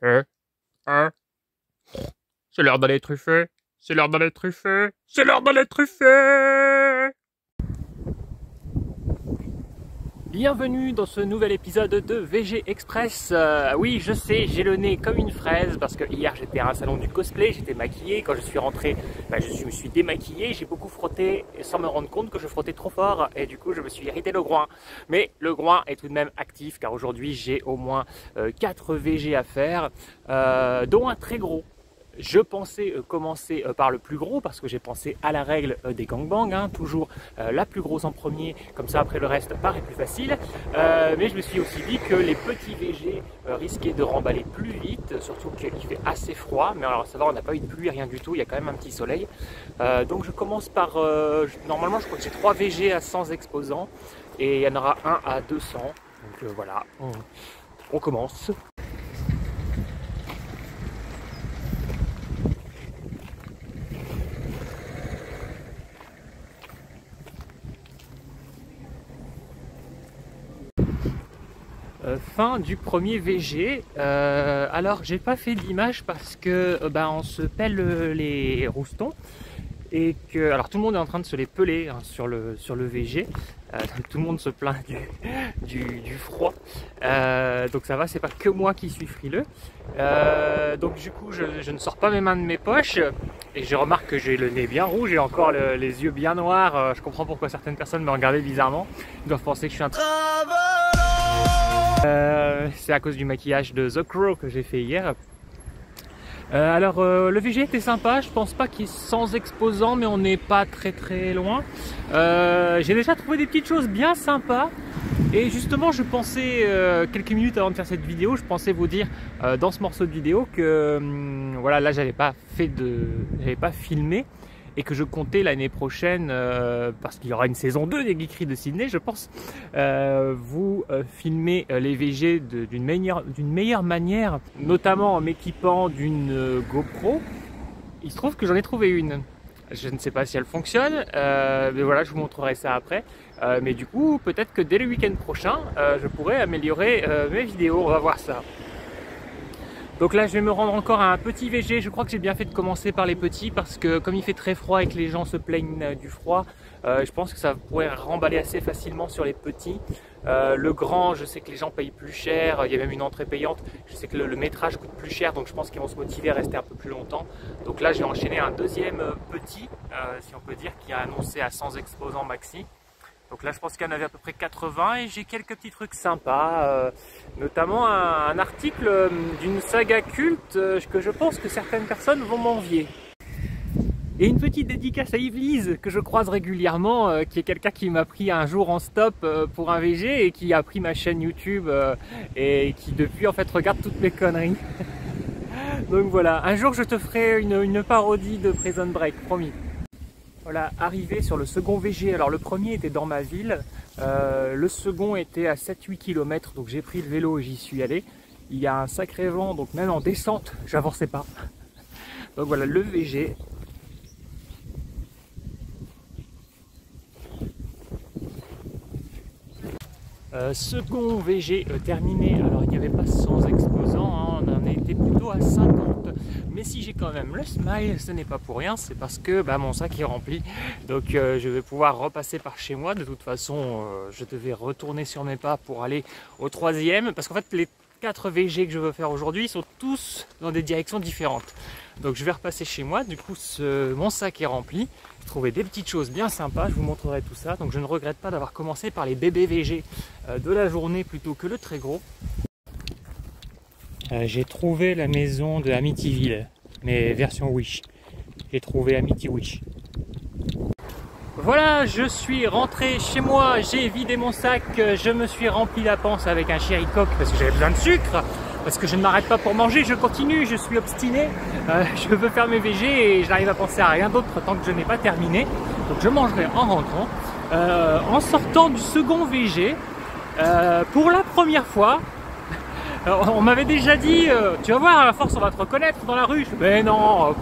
Eh, hein? C'est l'heure d'aller truffer. C'est l'heure d'aller truffer. C'est l'heure d'aller truffer. Bienvenue dans ce nouvel épisode de VG Express. Oui, je sais, j'ai le nez comme une fraise parce que hier j'étais à un salon du cosplay, j'étais maquillé. Quand je suis rentré, je me suis démaquillé, j'ai beaucoup frotté sans me rendre compte que je frottais trop fort et du coup je me suis irrité le groin. Mais le groin est tout de même actif car aujourd'hui j'ai au moins 4 VG à faire, dont un très gros. Je pensais commencer par le plus gros parce que j'ai pensé à la règle des gangbangs, hein, toujours la plus grosse en premier, comme ça après le reste paraît plus facile. Mais je me suis aussi dit que les petits VG risquaient de remballer plus vite, surtout qu'il fait assez froid. Mais alors ça va, on n'a pas eu de pluie, rien du tout, il y a quand même un petit soleil. Donc je commence par, normalement je crois que j'ai 3 VG à 100 exposants et il y en aura un à 200. Donc voilà, on commence. Fin du premier VG. Alors j'ai pas fait d'image parce que on se pèle les roustons et que alors tout le monde est en train de se les peler hein, sur le VG. Tout le monde se plaint du froid. Donc ça va, c'est pas que moi qui suis frileux. Donc du coup je ne sors pas mes mains de mes poches et je remarque que j'ai le nez bien rouge et encore les yeux bien noirs. Je comprends pourquoi certaines personnes me regardaient bizarrement. Ils doivent penser que je suis un c'est à cause du maquillage de The Crow que j'ai fait hier. Le VG était sympa, je pense pas qu'il est sans exposant, mais on n'est pas très loin. J'ai déjà trouvé des petites choses bien sympas. Et justement, je pensais, quelques minutes avant de faire cette vidéo, je pensais vous dire dans ce morceau de vidéo que voilà, là j'avais pas filmé. Et que je comptais l'année prochaine, parce qu'il y aura une saison 2 des Geekeries de Sydney, je pense, vous filmer les VG d'une meilleure manière, notamment en m'équipant d'une GoPro. Il se trouve que j'en ai trouvé une. Je ne sais pas si elle fonctionne, mais voilà, je vous montrerai ça après. Mais du coup, peut-être que dès le week-end prochain, je pourrai améliorer mes vidéos, on va voir ça. Donc là je vais me rendre encore à un petit VG, je crois que j'ai bien fait de commencer par les petits parce que comme il fait très froid et que les gens se plaignent du froid, je pense que ça pourrait remballer assez facilement sur les petits. Le grand, je sais que les gens payent plus cher, il y a même une entrée payante, je sais que le métrage coûte plus cher donc je pense qu'ils vont se motiver à rester un peu plus longtemps. Donc là j'ai enchaîné un deuxième petit, si on peut dire, qui a annoncé à 100 exposants maxi. Donc là je pense qu'il y en avait à peu près 80 et j'ai quelques petits trucs sympas, notamment un article d'une saga culte que je pense que certaines personnes vont m'envier. Et une petite dédicace à Yvelise que je croise régulièrement, qui est quelqu'un qui m'a pris un jour en stop pour un VG et qui a pris ma chaîne YouTube et qui depuis en fait regarde toutes mes conneries. Donc voilà, un jour je te ferai une parodie de Prison Break, promis. Voilà, arrivé sur le second VG. Alors le premier était dans ma ville, le second était à 7-8 km, donc j'ai pris le vélo et j'y suis allé. Il y a un sacré vent, donc même en descente, j'avançais pas. Donc voilà, le VG. Second VG terminé, alors il n'y avait pas 100 exposants, hein, on en était plutôt à 50. Mais si j'ai quand même le smile, ce n'est pas pour rien, c'est parce que mon sac est rempli. Donc je vais pouvoir repasser par chez moi. De toute façon, je devais retourner sur mes pas pour aller au troisième. Parce qu'en fait, les 4 VG que je veux faire aujourd'hui sont tous dans des directions différentes. Donc je vais repasser chez moi. Du coup, mon sac est rempli. J'ai trouvé des petites choses bien sympas. Je vous montrerai tout ça. Donc je ne regrette pas d'avoir commencé par les bébés VG de la journée plutôt que le très gros. J'ai trouvé la maison de Amityville, mais version Wish. J'ai trouvé Amity Wish. Voilà, je suis rentré chez moi, j'ai vidé mon sac, je me suis rempli la panse avec un Cherry Coke parce que j'avais besoin de sucre, parce que je ne m'arrête pas pour manger, je continue, je suis obstiné, je veux faire mes VG et je n'arrive à penser à rien d'autre tant que je n'ai pas terminé. Donc je mangerai en rentrant. En sortant du second VG, pour la première fois, on m'avait déjà dit, tu vas voir, à la force on va te reconnaître dans la rue. Mais non.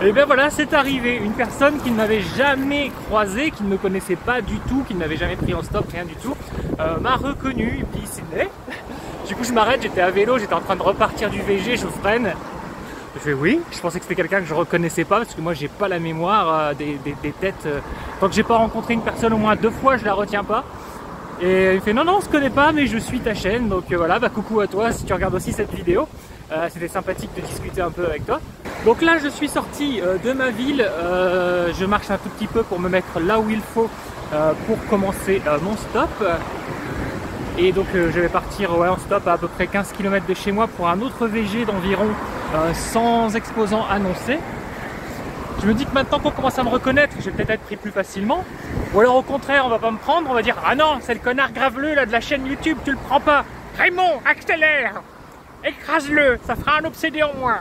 Et bien voilà, c'est arrivé. Une personne qui ne m'avait jamais croisé, qui ne me connaissait pas du tout, qui ne m'avait jamais pris en stop, rien du tout, m'a reconnu. Et puis Sydney, Du coup je m'arrête, j'étais à vélo, j'étais en train de repartir du VG, je freine. Je fais oui, je pensais que c'était quelqu'un que je reconnaissais pas parce que moi j'ai pas la mémoire des têtes. Tant que j'ai pas rencontré une personne au moins 2 fois, je la retiens pas. Et il fait non, on se connaît pas, mais je suis ta chaîne. Donc voilà, bah coucou à toi si tu regardes aussi cette vidéo. C'était sympathique de discuter un peu avec toi. Donc là je suis sorti de ma ville, je marche un tout petit peu pour me mettre là où il faut pour commencer mon stop. Et donc je vais partir en stop à peu près 15 km de chez moi pour un autre VG d'environ 100 exposants annoncés. Je me dis que maintenant qu'on commence à me reconnaître, je vais peut-être être pris plus facilement. Ou alors au contraire, on va pas me prendre, on va dire ah non, c'est le connard graveleux là de la chaîne YouTube, tu le prends pas. Raymond, accélère, écrase-le, ça fera un obsédé en moins.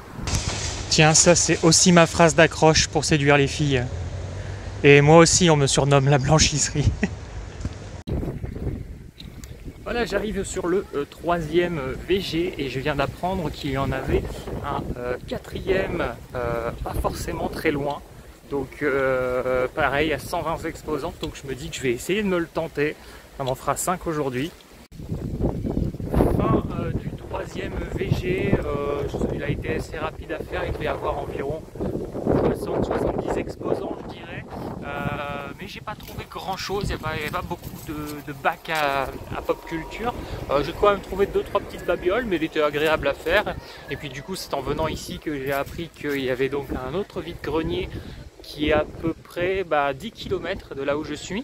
Tiens, ça c'est aussi ma phrase d'accroche pour séduire les filles. Et moi aussi, on me surnomme la blanchisserie. Voilà, j'arrive sur le 3e VG et je viens d'apprendre qu'il y en avait un 4e, pas forcément très loin. Donc pareil, à 120 exposants, donc je me dis que je vais essayer de me le tenter. Ça m'en fera 5 aujourd'hui. Fin du 3e VG, il a été assez rapide à faire, il devait y avoir environ 60-70 exposants je dirais. Mais j'ai pas trouvé grand chose, il n'y avait pas beaucoup de bacs à pop culture. J'ai quand même trouvé 2-3 petites babioles, mais il était agréable à faire. Et puis du coup c'est en venant ici que j'ai appris qu'il y avait donc un autre vide-grenier qui est à peu près 10 km de là où je suis.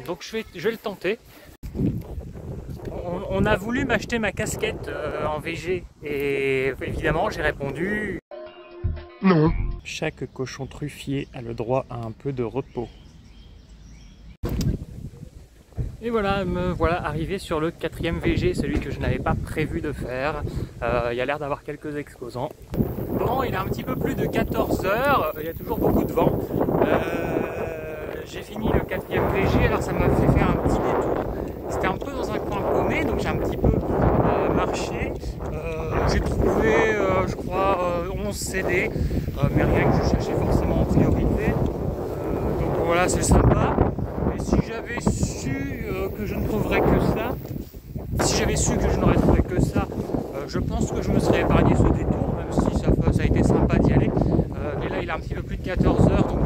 Donc je vais le tenter. On a voulu m'acheter ma casquette en VG et évidemment j'ai répondu non. Chaque cochon truffier a le droit à un peu de repos. Et voilà, me voilà arrivé sur le 4e VG, celui que je n'avais pas prévu de faire. Il y a l'air d'avoir quelques exposants. Bon, il est un petit peu plus de 14 h, il y a toujours beaucoup de vent. J'ai fini le 4e VG, alors ça m'a fait faire un petit détour. C'était un peu dans un coin paumé, donc j'ai un petit peu marché. J'ai trouvé, je crois, 11 CD, mais rien que je cherchais forcément en priorité. Donc voilà, c'est sympa. Et si j'avais su que je ne trouverais que ça, si j'avais su que je n'aurais trouvé que ça, je pense que je me serais épargné ce détour, même si ça a été sympa d'y aller. Mais là, il est un petit peu plus de 14 h, donc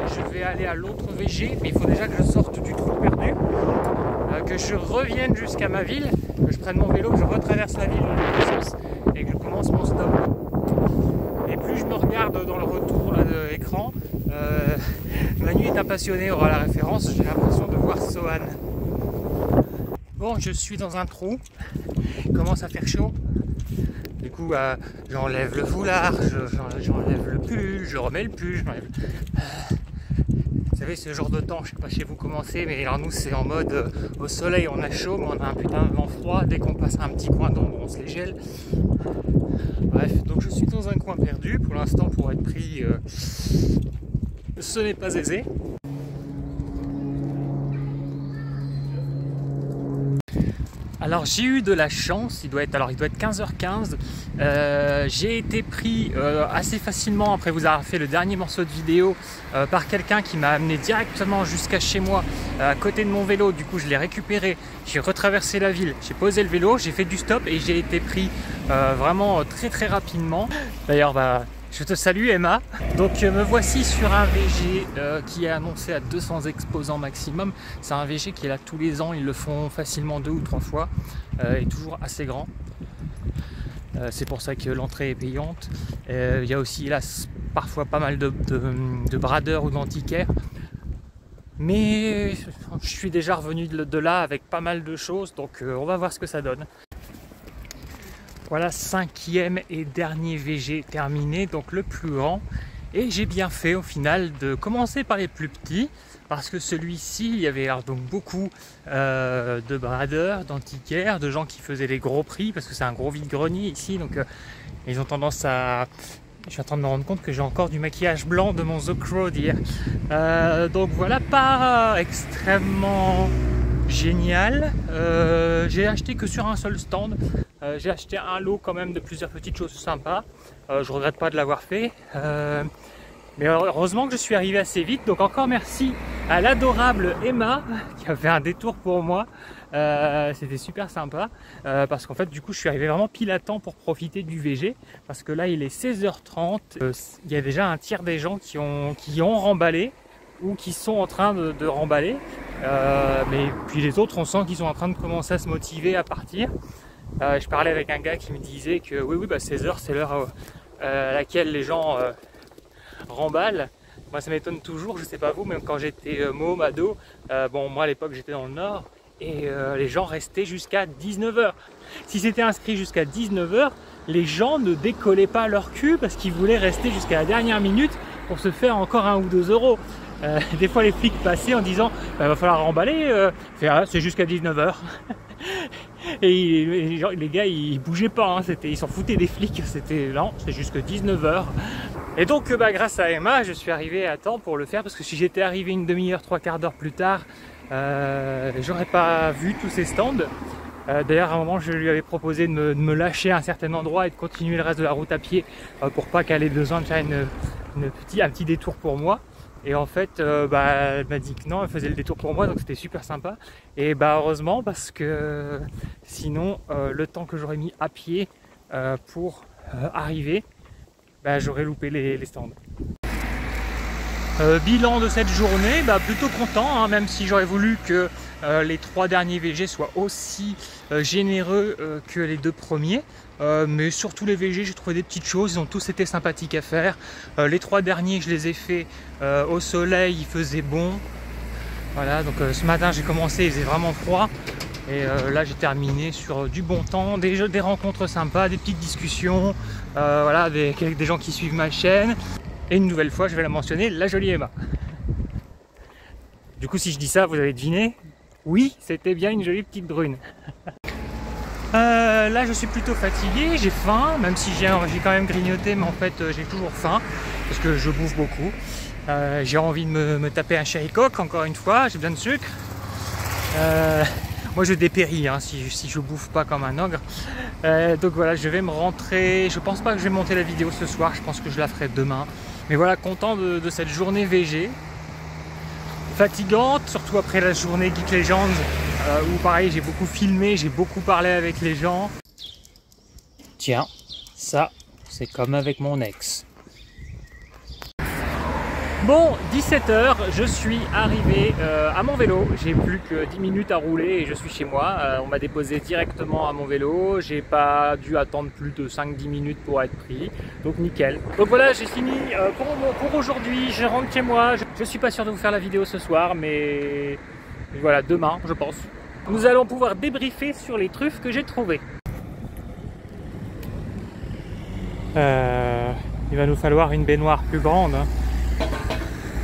je vais aller à l'autre VG, mais il faut déjà que je sorte du trou perdu, que je revienne jusqu'à ma ville, que je prenne mon vélo, que je retraverse la ville dans l'autre sens et que je commence mon stop. Et plus je me regarde dans le retour de l'écran, Manu est un passionné, aura la référence, j'ai l'impression de voir Sohan. Bon, je suis dans un trou, il commence à faire chaud. Du coup, j'enlève le foulard, j'enlève le pull, je remets le pull, j'enlève... Vous savez, ce genre de temps, je sais pas chez vous comment c'est, mais alors nous c'est en mode au soleil on a chaud, mais on a un putain de vent froid, dès qu'on passe un petit coin d'ombre on se les gèle. Bref, donc je suis dans un coin perdu, pour l'instant pour être pris, ce n'est pas aisé. Alors j'ai eu de la chance, il doit être 15 h 15, j'ai été pris assez facilement après vous avoir fait le dernier morceau de vidéo par quelqu'un qui m'a amené directement jusqu'à chez moi à côté de mon vélo. Du coup je l'ai récupéré, j'ai retraversé la ville, j'ai posé le vélo, j'ai fait du stop et j'ai été pris vraiment très rapidement. D'ailleurs je te salue Emma. Donc me voici sur un VG qui est annoncé à 200 exposants maximum. C'est un VG qui est là tous les ans, ils le font facilement 2 ou 3 fois et toujours assez grand. C'est pour ça que l'entrée est payante. Il y a aussi là parfois pas mal de bradeurs ou d'antiquaires. Mais je suis déjà revenu de là avec pas mal de choses, donc on va voir ce que ça donne. Voilà, 5e et dernier VG terminé, donc le plus grand. Et j'ai bien fait au final de commencer par les plus petits, parce que celui-ci, il y avait donc beaucoup de bradeurs, d'antiquaires, de gens qui faisaient les gros prix, parce que c'est un gros vide-grenier ici, donc ils ont tendance à... Je suis en train de me rendre compte que j'ai encore du maquillage blanc de mon The Crow d'hier. Donc voilà, pas extrêmement génial. J'ai acheté que sur un seul stand. J'ai acheté un lot quand même de plusieurs petites choses sympas. Je regrette pas de l'avoir fait. Mais heureusement que je suis arrivé assez vite. Donc encore merci à l'adorable Emma qui a fait un détour pour moi. C'était super sympa parce qu'en fait du coup je suis arrivé vraiment pile à temps pour profiter du VG, parce que là il est 16h30, il y a déjà un tiers des gens qui ont remballé ou qui sont en train de remballer, mais puis les autres on sent qu'ils sont en train de commencer à se motiver à partir. Je parlais avec un gars qui me disait que oui bah 16h c'est l'heure à laquelle les gens remballent. Moi ça m'étonne toujours, je sais pas vous, même quand j'étais môme, ado, bon moi à l'époque j'étais dans le nord, et les gens restaient jusqu'à 19h. Si c'était inscrit jusqu'à 19h, les gens ne décollaient pas leur cul parce qu'ils voulaient rester jusqu'à la dernière minute pour se faire encore 1 ou 2 euros. Des fois les flics passaient en disant bah, va falloir remballer, c'est jusqu'à 19h. Et les gars ils bougeaient pas, hein, ils s'en foutaient des flics, c'était jusqu'à 19h. Et donc bah, grâce à Emma je suis arrivé à temps pour le faire, parce que si j'étais arrivé une demi-heure, 3/4 d'heure plus tard, j'aurais pas vu tous ces stands. D'ailleurs à un moment je lui avais proposé de me lâcher à un certain endroit et de continuer le reste de la route à pied pour pas qu'elle ait besoin de faire un petit détour pour moi. Et en fait bah, elle m'a dit que non, elle faisait le détour pour moi, donc c'était super sympa. Et bah heureusement, parce que sinon le temps que j'aurais mis à pied pour arriver, bah, j'aurais loupé les stands. Bilan de cette journée, bah, plutôt content, hein, même si j'aurais voulu que les 3 derniers VG soient aussi généreux que les 2 premiers. Mais surtout les VG, j'ai trouvé des petites choses, ils ont tous été sympathiques à faire. Les 3 derniers, je les ai faits au soleil, il faisait bon. Voilà, donc ce matin j'ai commencé, il faisait vraiment froid. Et là j'ai terminé sur du bon temps, des rencontres sympas, des petites discussions, voilà, des gens qui suivent ma chaîne. Et une nouvelle fois, je vais la mentionner, la jolie Emma. Du coup, si je dis ça, vous avez deviné? Oui, c'était bien une jolie petite brune. Là, je suis plutôt fatigué, j'ai faim, même si j'ai quand même grignoté, mais en fait, j'ai toujours faim, parce que je bouffe beaucoup. J'ai envie de me taper un cherry coke, encore une fois, j'ai besoin de sucre. Moi, je dépéris hein, si je bouffe pas comme un ogre. Donc voilà, je vais me rentrer. Je pense pas que je vais monter la vidéo ce soir, je pense que je la ferai demain. Mais voilà, content de cette journée VG. Fatigante, surtout après la journée Geek Legends, où pareil, j'ai beaucoup filmé, j'ai beaucoup parlé avec les gens. Tiens, ça, c'est comme avec mon ex. Bon, 17h, je suis arrivé à mon vélo, j'ai plus que 10 minutes à rouler et je suis chez moi. On m'a déposé directement à mon vélo, j'ai pas dû attendre plus de 5-10 minutes pour être pris, donc nickel. Donc voilà, j'ai fini pour aujourd'hui, je rentre chez moi. Je suis pas sûr de vous faire la vidéo ce soir, mais voilà, demain je pense. Nous allons pouvoir débriefer sur les truffes que j'ai trouvées. Il va nous falloir une baignoire plus grande. Hein.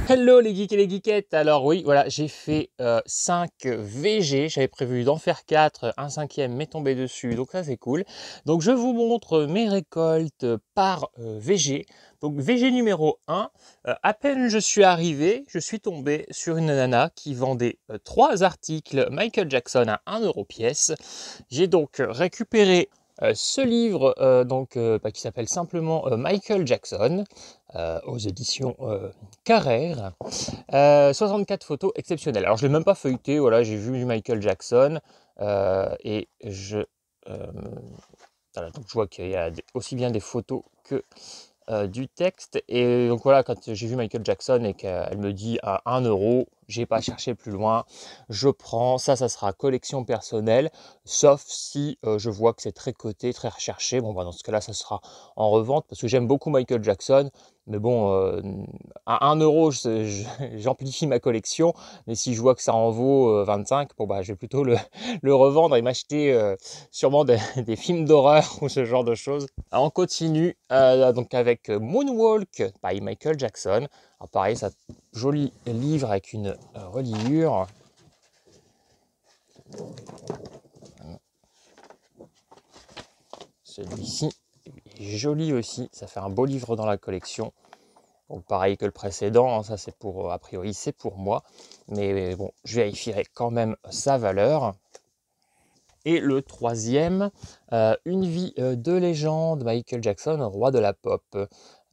Hello les geeks et les geekettes. Alors oui, voilà, j'ai fait 5 VG, j'avais prévu d'en faire 4, un 5e m'est tombé dessus, donc ça c'est cool. Donc je vous montre mes récoltes par VG. Donc VG numéro 1, à peine je suis arrivé, je suis tombé sur une nana qui vendait 3 articles Michael Jackson à 1 € pièce. J'ai donc récupéré ce livre qui s'appelle simplement Michael Jackson, aux éditions Carrère. 64 photos exceptionnelles. Alors je ne l'ai même pas feuilleté, voilà, j'ai vu Michael Jackson et voilà, donc je vois qu'il y a aussi bien des photos que du texte. Et donc voilà, quand j'ai vu Michael Jackson et qu'elle me dit à 1 €, j'ai pas cherché plus loin, je prends, ça sera collection personnelle, sauf si je vois que c'est très coté, très recherché. Bon bah dans ce cas là ça sera en revente, parce que j'aime beaucoup Michael Jackson, mais bon à 1 € j'amplifie ma collection, mais si je vois que ça en vaut 25, bon bah je vais plutôt le revendre et m'acheter sûrement des films d'horreur ou ce genre de choses. Alors, on continue donc avec Moonwalk by Michael Jackson. Alors pareil, ça joli livre avec une reliure. Celui-ci est joli aussi, ça fait un beau livre dans la collection. Donc pareil que le précédent, hein, ça c'est pour, a priori c'est pour moi, mais bon, je vérifierai quand même sa valeur. Et le troisième, Une vie de légende, Michael Jackson, roi de la pop.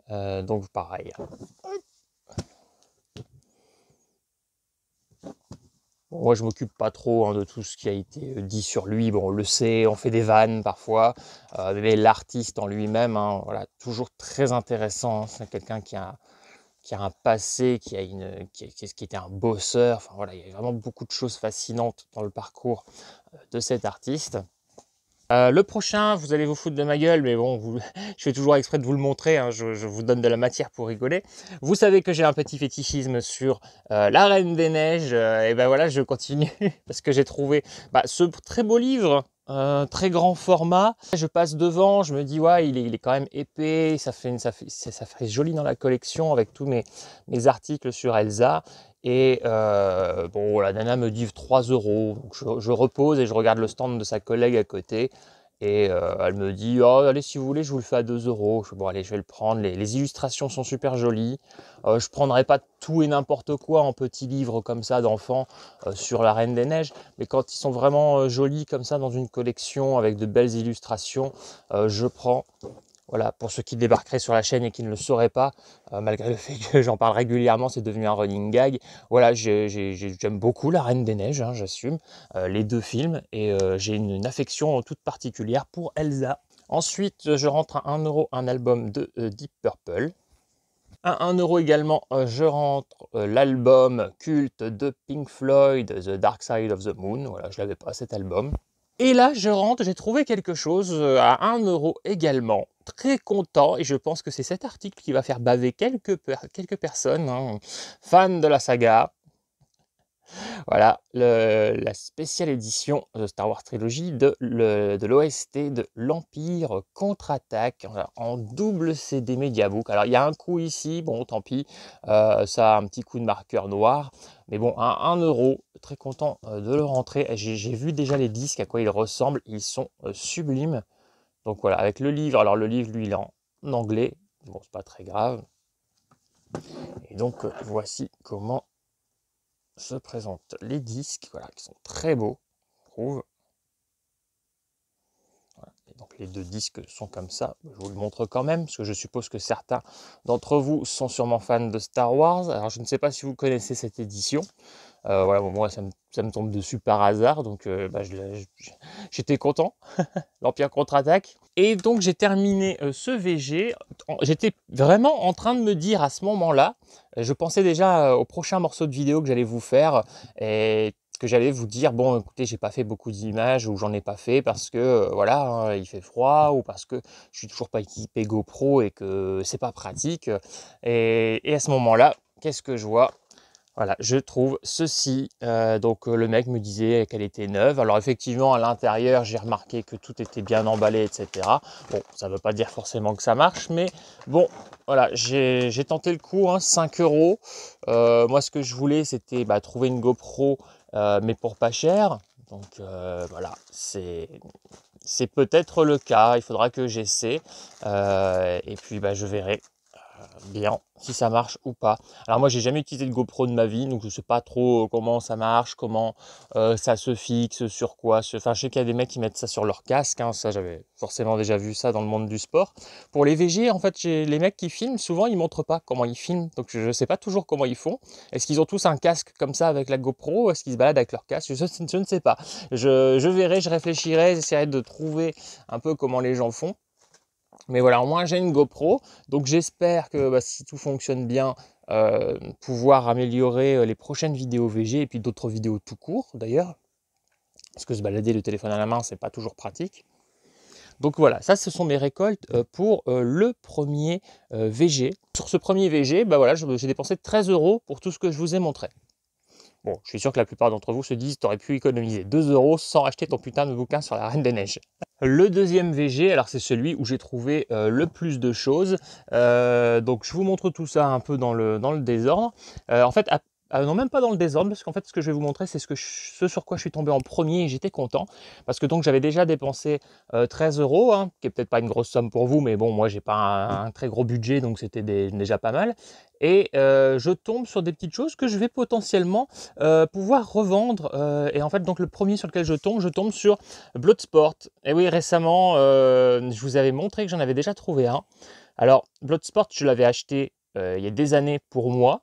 Donc pareil, Bon, moi, je m'occupe pas trop hein, de tout ce qui a été dit sur lui. Bon, on le sait, on fait des vannes parfois, mais l'artiste en lui-même, hein, voilà, toujours très intéressant. Hein. C'est quelqu'un qui a un passé, qui était un bosseur. Enfin voilà, il y a vraiment beaucoup de choses fascinantes dans le parcours de cet artiste. Le prochain, vous allez vous foutre de ma gueule, mais bon, je fais toujours exprès de vous le montrer, hein, je vous donne de la matière pour rigoler. Vous savez que j'ai un petit fétichisme sur La Reine des Neiges, et ben voilà, je continue, parce que j'ai trouvé ce très beau livre, très grand format. Je passe devant, je me dis, ouais, il est quand même épais, ça fait joli dans la collection avec tous mes articles sur Elsa. Et bon, la nana me dit 3 €. Donc je repose et je regarde le stand de sa collègue à côté. Et elle me dit oh, allez, si vous voulez, je vous le fais à 2 €. Je dis, bon, allez, je vais le prendre. Les illustrations sont super jolies. Je ne prendrai pas tout et n'importe quoi en petits livres comme ça d'enfants sur la Reine des Neiges. Mais quand ils sont vraiment jolis comme ça dans une collection avec de belles illustrations, je prends. Voilà, pour ceux qui débarqueraient sur la chaîne et qui ne le sauraient pas, malgré le fait que j'en parle régulièrement, c'est devenu un running gag. Voilà, j'aime beaucoup La Reine des Neiges, hein, j'assume, les 2 films, et j'ai une affection toute particulière pour Elsa. Ensuite, je rentre à 1 € un album de Deep Purple. À 1 € également, je rentre l'album culte de Pink Floyd, The Dark Side of the Moon. Voilà, je ne l'avais pas cet album. Et là, je rentre, j'ai trouvé quelque chose à 1 € également. Très content, et je pense que c'est cet article qui va faire baver quelques personnes, hein, fans de la saga. Voilà, la spéciale édition de Star Wars Trilogy de l'OST de l'Empire contre-attaque en double CD Mediabook. Alors, il y a un coup ici, bon, tant pis, ça a un petit coup de marqueur noir. Mais bon, à 1 €, très content de le rentrer. J'ai vu déjà les disques, à quoi ils ressemblent. Ils sont sublimes. Donc voilà, avec le livre. Alors, le livre, lui, il est en anglais. Bon, c'est pas très grave. Et donc, voici comment se présentent les disques, voilà, qui sont très beaux, je trouve. Voilà. Et donc les 2 disques sont comme ça, je vous le montre quand même, parce que je suppose que certains d'entre vous sont sûrement fans de Star Wars. Alors je ne sais pas si vous connaissez cette édition. Voilà, bon, moi ça me tombe dessus par hasard, donc j'étais content. L'Empire contre-attaque. Et donc j'ai terminé ce VG. J'étais vraiment en train de me dire à ce moment-là, je pensais déjà au prochain morceau de vidéo que j'allais vous faire, et que j'allais vous dire, bon écoutez, j'ai pas fait beaucoup d'images, ou j'en ai pas fait parce que voilà, hein, il fait froid, ou parce que je suis toujours pas équipé GoPro et que c'est pas pratique. Et à ce moment-là, qu'est-ce que je vois? Voilà, je trouve ceci. Donc le mec me disait qu'elle était neuve. Alors effectivement, à l'intérieur, j'ai remarqué que tout était bien emballé, etc. Bon, ça ne veut pas dire forcément que ça marche, mais bon, voilà, j'ai tenté le coup, hein, 5 €. Moi, ce que je voulais, c'était trouver une GoPro, mais pour pas cher. Donc voilà, c'est peut-être le cas. Il faudra que j'essaie. Et puis je verrai bien si ça marche ou pas. Alors moi j'ai jamais utilisé de GoPro de ma vie, donc je sais pas trop comment ça marche, comment ça se fixe, sur quoi. Enfin je sais qu'il y a des mecs qui mettent ça sur leur casque, hein, ça j'avais forcément déjà vu ça dans le monde du sport. Pour les VG, en fait, les mecs qui filment, souvent ils montrent pas comment ils filment, donc je sais pas toujours comment ils font. Est-ce qu'ils ont tous un casque comme ça avec la GoPro? Est-ce qu'ils se baladent avec leur casque? Je ne sais pas. Je verrai, je réfléchirai, j'essaierai de trouver un peu comment les gens font. Mais voilà, au moins j'ai une GoPro, donc j'espère que si tout fonctionne bien, pouvoir améliorer les prochaines vidéos VG et puis d'autres vidéos tout court d'ailleurs, parce que se balader le téléphone à la main, c'est pas toujours pratique. Donc voilà, ça ce sont mes récoltes pour le premier VG. Sur ce premier VG, voilà, j'ai dépensé 13 € pour tout ce que je vous ai montré. Bon, je suis sûr que la plupart d'entre vous se disent, t'aurais pu économiser 2 € sans acheter ton putain de bouquin sur la Reine des Neiges. Le deuxième VG, alors c'est celui où j'ai trouvé le plus de choses. Donc je vous montre tout ça un peu dans le désordre. En fait, non, même pas dans le désordre, parce qu'en fait, ce que je vais vous montrer, c'est ce sur quoi je suis tombé en premier, et j'étais content. Parce que donc j'avais déjà dépensé 13 €, hein, qui est peut-être pas une grosse somme pour vous, mais bon, moi j'ai pas un très gros budget, donc c'était déjà pas mal. Et je tombe sur des petites choses que je vais potentiellement pouvoir revendre. Et en fait, donc le premier sur lequel je tombe sur Bloodsport. Et oui, récemment, je vous avais montré que j'en avais déjà trouvé un. Alors, Bloodsport, je l'avais acheté il y a des années pour moi.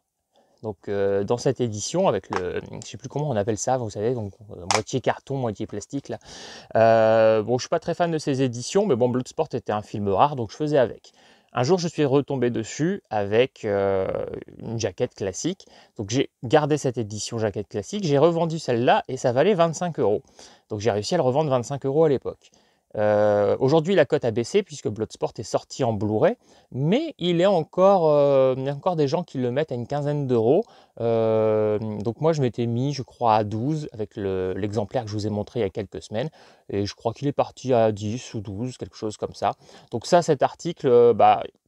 Donc dans cette édition, avec le, je sais plus comment on appelle ça, vous savez, donc moitié carton, moitié plastique là. Bon, je suis pas très fan de ces éditions, mais bon, Bloodsport était un film rare, donc je faisais avec. Un jour, je suis retombé dessus avec une jaquette classique. Donc j'ai gardé cette édition jaquette classique, j'ai revendu celle-là et ça valait 25 €. Donc j'ai réussi à le revendre 25 € à l'époque. Aujourd'hui, la cote a baissé puisque Bloodsport est sorti en Blu-ray, mais il y a encore des gens qui le mettent à une quinzaine d'euros. Donc moi, je m'étais mis, je crois, à 12 avec l'exemplaire que je vous ai montré il y a quelques semaines, et je crois qu'il est parti à 10 ou 12, quelque chose comme ça. Donc ça, cet article,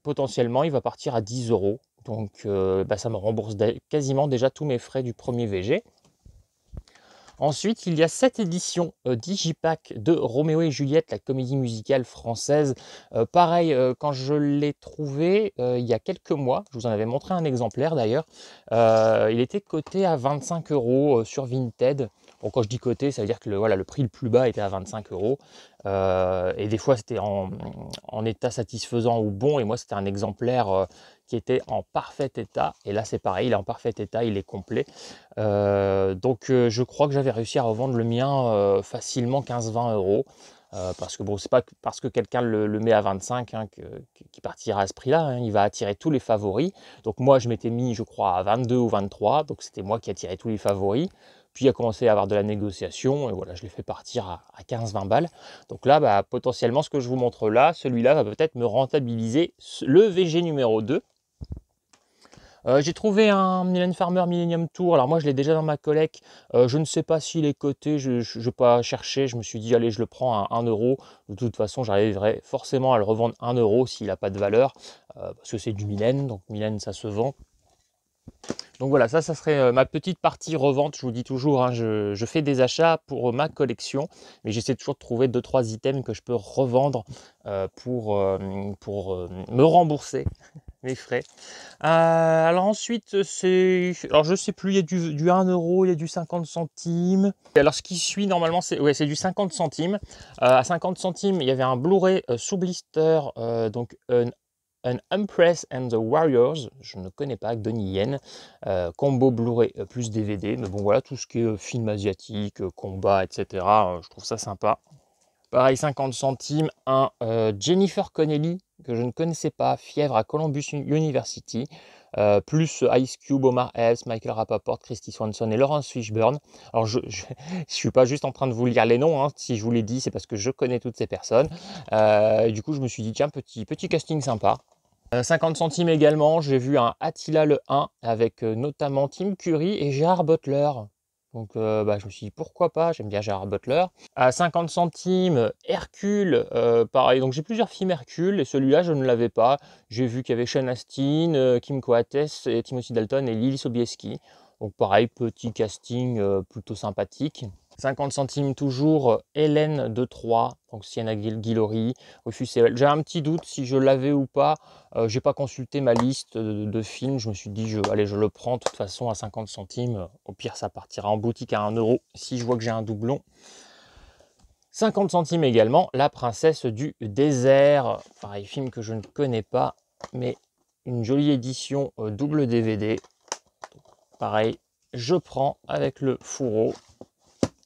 potentiellement, il va partir à 10 €. Donc ça me rembourse quasiment déjà tous mes frais du premier VG. Ensuite, il y a cette édition Digipack de Roméo et Juliette, la comédie musicale française. Pareil, quand je l'ai trouvé il y a quelques mois, je vous en avais montré un exemplaire d'ailleurs, il était coté à 25 € sur Vinted. Bon, quand je dis coté, ça veut dire que le prix le plus bas était à 25 €. Et des fois, c'était en état satisfaisant ou bon. Et moi, c'était un exemplaire qui était en parfait état. Et là, c'est pareil, il est en parfait état, il est complet. Donc je crois que j'avais réussi à revendre le mien facilement 15-20 €. Parce que bon, c'est pas parce que quelqu'un le met à 25 qui partira à ce prix-là, hein. Il va attirer tous les favoris. Donc moi, je m'étais mis, je crois, à 22 ou 23. Donc c'était moi qui attirais tous les favoris. Puis il a commencé à avoir de la négociation. Et voilà, je l'ai fait partir à 15-20 balles. Donc là, potentiellement, ce que je vous montre là, celui-là va peut-être me rentabiliser le VG numéro 2. J'ai trouvé un Mylène Farmer Millennium Tour. Alors moi, je l'ai déjà dans ma collecte. Je ne sais pas s'il est coté. Je n'ai pas cherché. Je me suis dit, allez, je le prends à 1 €. De toute façon, j'arriverai forcément à le revendre 1 € s'il n'a pas de valeur. Parce que c'est du Mylène. Donc Mylène, ça se vend. Donc voilà, ça serait ma petite partie revente. Je vous dis toujours, hein, je fais des achats pour ma collection. Mais j'essaie toujours de trouver 2-3 items que je peux revendre pour me rembourser mes frais. Alors ensuite, alors je sais plus, il y a du 1 €, il y a du 50 centimes. Et alors ce qui suit normalement, c'est du 50 centimes. À 50 centimes, il y avait un Blu-ray sous blister, donc An Empress and the Warriors, je ne connais pas, avec Donnie Yen, combo Blu-ray plus DVD. Mais bon voilà, tout ce qui est film asiatique, combat, etc. Je trouve ça sympa. Pareil, 50 centimes, un Jennifer Connelly, que je ne connaissais pas, Fièvre à Columbus University, plus Ice Cube, Omar Epps, Michael Rapaport, Christy Swanson et Laurence Fishburne. Alors je suis pas juste en train de vous lire les noms, hein. Si je vous les dis, c'est parce que je connais toutes ces personnes. Du coup, je me suis dit, tiens, petit casting sympa. 50 centimes également, j'ai vu un Attila le 1 avec notamment Tim Curry et Gerard Butler. Donc je me suis dit pourquoi pas, j'aime bien Gerard Butler. À 50 centimes, Hercule, pareil, donc j'ai plusieurs films Hercule et celui-là je ne l'avais pas. J'ai vu qu'il y avait Sean Astin, Kim Coates, et Timothy Dalton et Lily Sobieski. Donc pareil, petit casting plutôt sympathique. 50 centimes toujours, Hélène de Troyes, donc Sienna Guillory, Rufus Sewell. J'ai un petit doute si je l'avais ou pas. J'ai pas consulté ma liste de films. Je me suis dit, allez, je le prends de toute façon à 50 centimes. Au pire, ça partira en boutique à 1 € si je vois que j'ai un doublon. 50 centimes également, La Princesse du désert. Pareil, film que je ne connais pas, mais une jolie édition double DVD. Pareil, je prends avec le fourreau.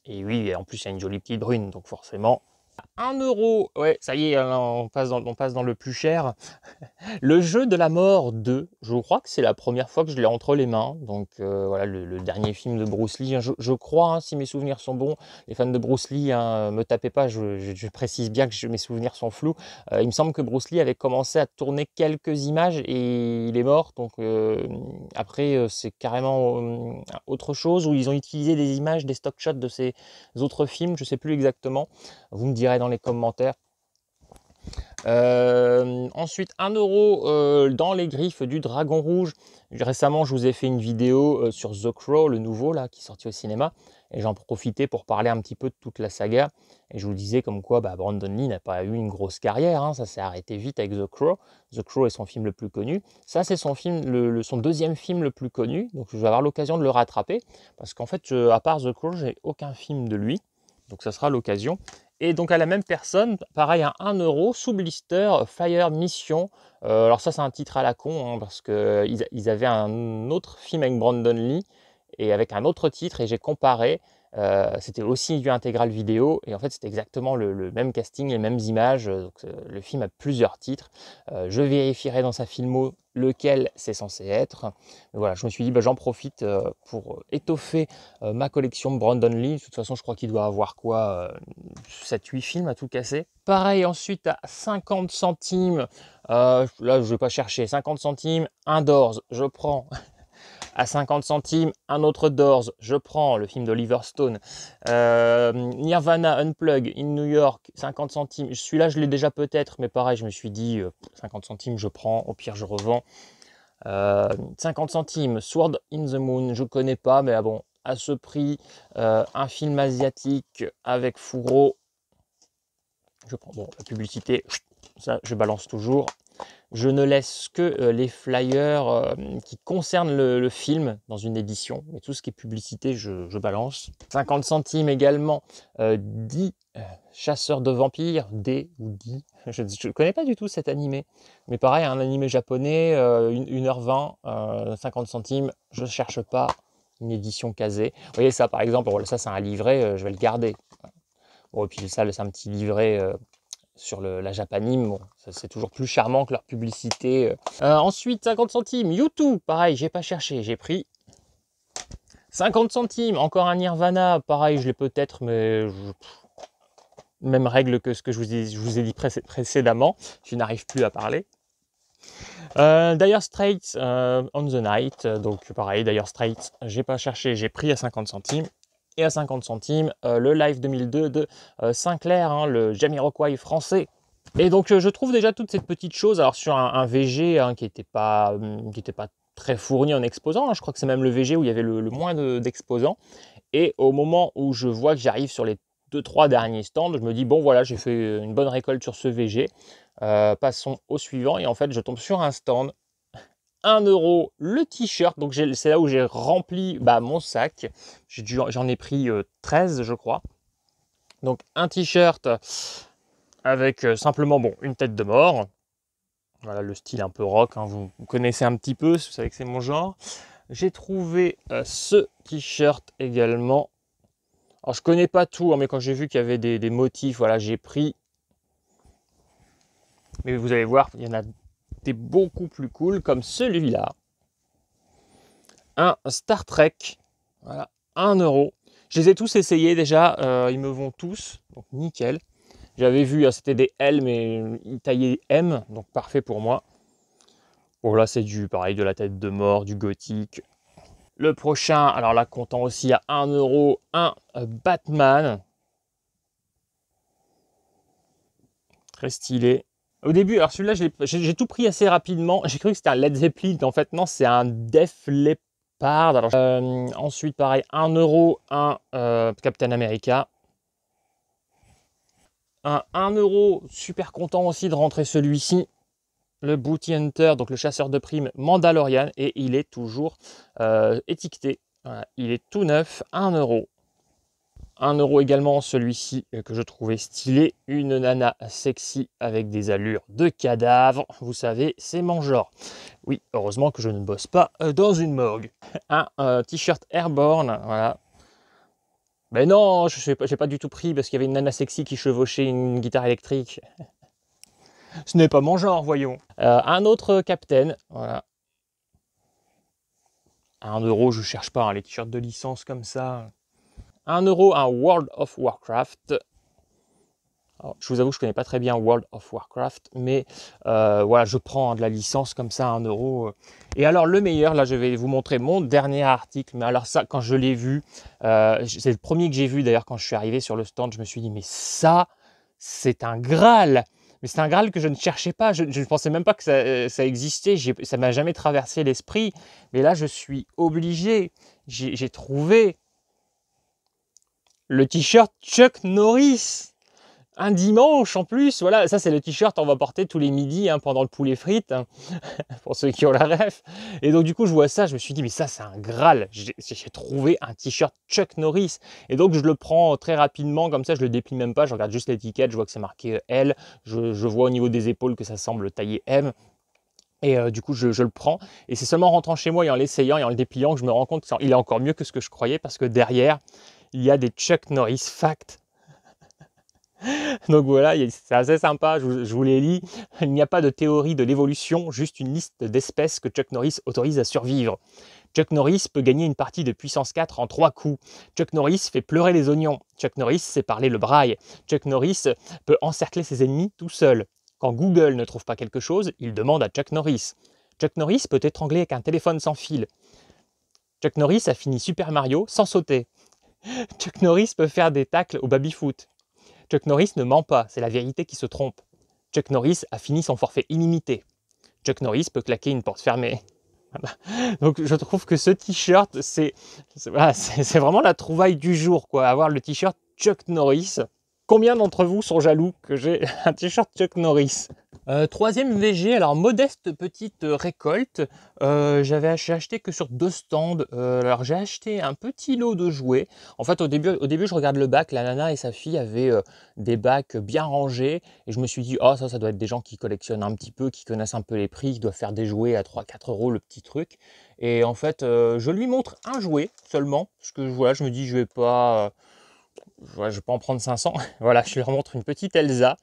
Et oui, en plus, il y a une jolie petite brune, donc forcément, 1 €. Ouais, ça y est, on passe dans le plus cher. Le jeu de la mort 2, je crois que c'est la première fois que je l'ai entre les mains. Donc voilà, le dernier film de Bruce Lee. Je crois, hein, si mes souvenirs sont bons, les fans de Bruce Lee, hein, me tapez pas, je précise bien que mes souvenirs sont flous. Il me semble que Bruce Lee avait commencé à tourner quelques images et il est mort. Donc après, c'est carrément autre chose, où ils ont utilisé des images, des stock shots de ces autres films. Je ne sais plus exactement. Vous me direz dans les commentaires. Ensuite, 1 € dans les griffes du Dragon Rouge. Récemment, je vous ai fait une vidéo sur The Crow, le nouveau là, qui est sorti au cinéma. Et j'en profitais pour parler un petit peu de toute la saga. Et je vous disais comme quoi Brandon Lee n'a pas eu une grosse carrière, hein. Ça s'est arrêté vite avec The Crow. The Crow est son film le plus connu. Ça, c'est son deuxième film le plus connu. Donc je vais avoir l'occasion de le rattraper. Parce qu'en fait, à part The Crow, j'ai aucun film de lui. Donc ça sera l'occasion. Et donc à la même personne, pareil à 1 euro, sous blister, Fire Mission. Alors ça c'est un titre à la con, hein, parce qu'ils avaient un autre film avec Brandon Lee et avec un autre titre et j'ai comparé. C'était aussi du intégral vidéo et en fait c'était exactement le même casting, les mêmes images. Donc, le film a plusieurs titres. Je vérifierai dans sa filmo lequel c'est censé être. Mais voilà, je me suis dit j'en profite pour étoffer ma collection de Brandon Lee. De toute façon je crois qu'il doit avoir quoi 7-8 films à tout casser. Pareil ensuite à 50 centimes, là je ne vais pas chercher, 50 centimes, un Doors, je prends. À 50 centimes, un autre Doors, je prends le film d'Oliver Stone. Nirvana Unplugged in New York, 50 centimes. Celui-là, je l'ai déjà peut-être, mais pareil, je me suis dit, 50 centimes, je prends, au pire, je revends. 50 centimes, Sword in the Moon, je connais pas, mais bon, à ce prix, un film asiatique avec Furo, je prends. Bon, la publicité, ça, je balance toujours. Je ne laisse que les flyers qui concernent le film dans une édition. Mais tout ce qui est publicité, je balance. 50 centimes également, 10 chasseurs de vampires, D ou 10. Je ne connais pas du tout cet animé. Mais pareil, un animé japonais, 1h20, 50 centimes. Je ne cherche pas une édition casée. Vous voyez ça par exemple, voilà, ça c'est un livret, je vais le garder. Bon, et puis ça, c'est un petit livret sur la Japanime, bon, c'est toujours plus charmant que leur publicité. Ensuite, 50 centimes, YouTube, pareil, j'ai pas cherché, j'ai pris 50 centimes, encore un Nirvana, pareil, je l'ai peut-être, mais même règle que ce que je vous ai dit précédemment, je n'arrive plus à parler. Dire Straits on the Night, donc pareil, Dire Straits, j'ai pas cherché, j'ai pris à 50 centimes. Et à 50 centimes, le live 2002 de Sinclair, hein, le Jamiroquai français. Et donc je trouve déjà toutes ces petites choses, alors sur un VG hein, qui n'était pas très fourni en exposants, hein, je crois que c'est même le VG où il y avait le moins d'exposants. Et au moment où je vois que j'arrive sur les 2-3 derniers stands, je me dis bon voilà, j'ai fait une bonne récolte sur ce VG, passons au suivant. Et en fait je tombe sur un stand, 1 euro le t-shirt, donc c'est là où j'ai rempli mon sac, j'en ai pris 13 je crois. Donc un t-shirt avec simplement une tête de mort, voilà le style un peu rock, hein, vous connaissez un petit peu, vous savez que c'est mon genre. J'ai trouvé ce t-shirt également, alors je connais pas tout hein, mais quand j'ai vu qu'il y avait des motifs, voilà j'ai pris, mais vous allez voir il y en a beaucoup plus cool comme celui-là, un Star Trek, voilà, 1 euro. Je les ai tous essayés déjà, ils me vont tous, donc nickel. J'avais vu, c'était des L mais ils taillaient M, donc parfait pour moi. Bon là c'est pareil, de la tête de mort, du gothique. Le prochain, alors là comptant aussi à 1 euro, un Batman. Très stylé. Au début, alors celui-là, j'ai tout pris assez rapidement. J'ai cru que c'était un Led Zeppelin. En fait, non, c'est un Def Leppard. Alors, ensuite, pareil, 1 euro, un Captain America. Un 1 euro, super content aussi de rentrer celui-ci. Le Bounty Hunter, donc le chasseur de primes Mandalorian. Et il est toujours étiqueté. Voilà, il est tout neuf, 1 euro. 1 euro également celui-ci que je trouvais stylé, une nana sexy avec des allures de cadavre, vous savez, c'est mon genre. Oui, heureusement que je ne bosse pas dans une morgue. Un t-shirt Airborne, voilà. Mais non, je n'ai pas du tout pris parce qu'il y avait une nana sexy qui chevauchait une guitare électrique. Ce n'est pas mon genre, voyons. Un autre Captain, voilà. À 1 euro, je cherche pas hein, les t-shirts de licence comme ça. 1 euro, un World of Warcraft. Alors, je vous avoue, je ne connais pas très bien World of Warcraft, mais voilà, je prends de la licence comme ça, 1 euro. Et alors, le meilleur, là, je vais vous montrer mon dernier article. Mais alors ça, quand je l'ai vu, c'est le premier que j'ai vu d'ailleurs quand je suis arrivé sur le stand, je me suis dit, mais ça, c'est un Graal. Mais c'est un Graal que je ne cherchais pas. Je ne pensais même pas que ça existait. Ça ne m'a jamais traversé l'esprit. Mais là, je suis obligé. J'ai trouvé le t-shirt Chuck Norris. un dimanche en plus, voilà, ça c'est le t-shirt on va porter tous les midis hein, pendant le poulet frites, hein, pour ceux qui ont la ref. Et donc du coup je vois ça, je me suis dit mais ça c'est un Graal, j'ai trouvé un t-shirt Chuck Norris. Et donc je le prends très rapidement, comme ça je le déplie même pas, je regarde juste l'étiquette, je vois que c'est marqué L, je vois au niveau des épaules que ça semble tailler M. Et du coup, je le prends. Et c'est seulement en rentrant chez moi et en l'essayant et en le dépliant que je me rends compte qu'il est encore mieux que ce que je croyais, parce que derrière, il y a des Chuck Norris Facts. Donc voilà, c'est assez sympa, je vous les lis. Il n'y a pas de théorie de l'évolution, juste une liste d'espèces que Chuck Norris autorise à survivre. Chuck Norris peut gagner une partie de puissance 4 en 3 coups. Chuck Norris fait pleurer les oignons. Chuck Norris sait parler le braille. Chuck Norris peut encercler ses ennemis tout seul. Quand Google ne trouve pas quelque chose, il demande à Chuck Norris. Chuck Norris peut étrangler avec un téléphone sans fil. Chuck Norris a fini Super Mario sans sauter. Chuck Norris peut faire des tacles au baby-foot. Chuck Norris ne ment pas, c'est la vérité qui se trompe. Chuck Norris a fini son forfait illimité. Chuck Norris peut claquer une porte fermée. Voilà. Donc je trouve que ce t-shirt, c'est vraiment la trouvaille du jour, quoi. Avoir le t-shirt Chuck Norris. Combien d'entre vous sont jaloux que j'ai un t-shirt Chuck Norris? Troisième VG, alors modeste petite récolte. J'ai acheté que sur 2 stands. Alors j'ai acheté un petit lot de jouets. En fait au début je regarde le bac, la nana et sa fille avaient des bacs bien rangés. Et je me suis dit, oh ça doit être des gens qui collectionnent un petit peu, qui connaissent un peu les prix, qui doivent faire des jouets à 3-4 euros le petit truc. Et en fait je lui montre un jouet seulement. Parce que voilà, je me dis je vais pas en prendre 500. Voilà, je lui remontre une petite Elsa.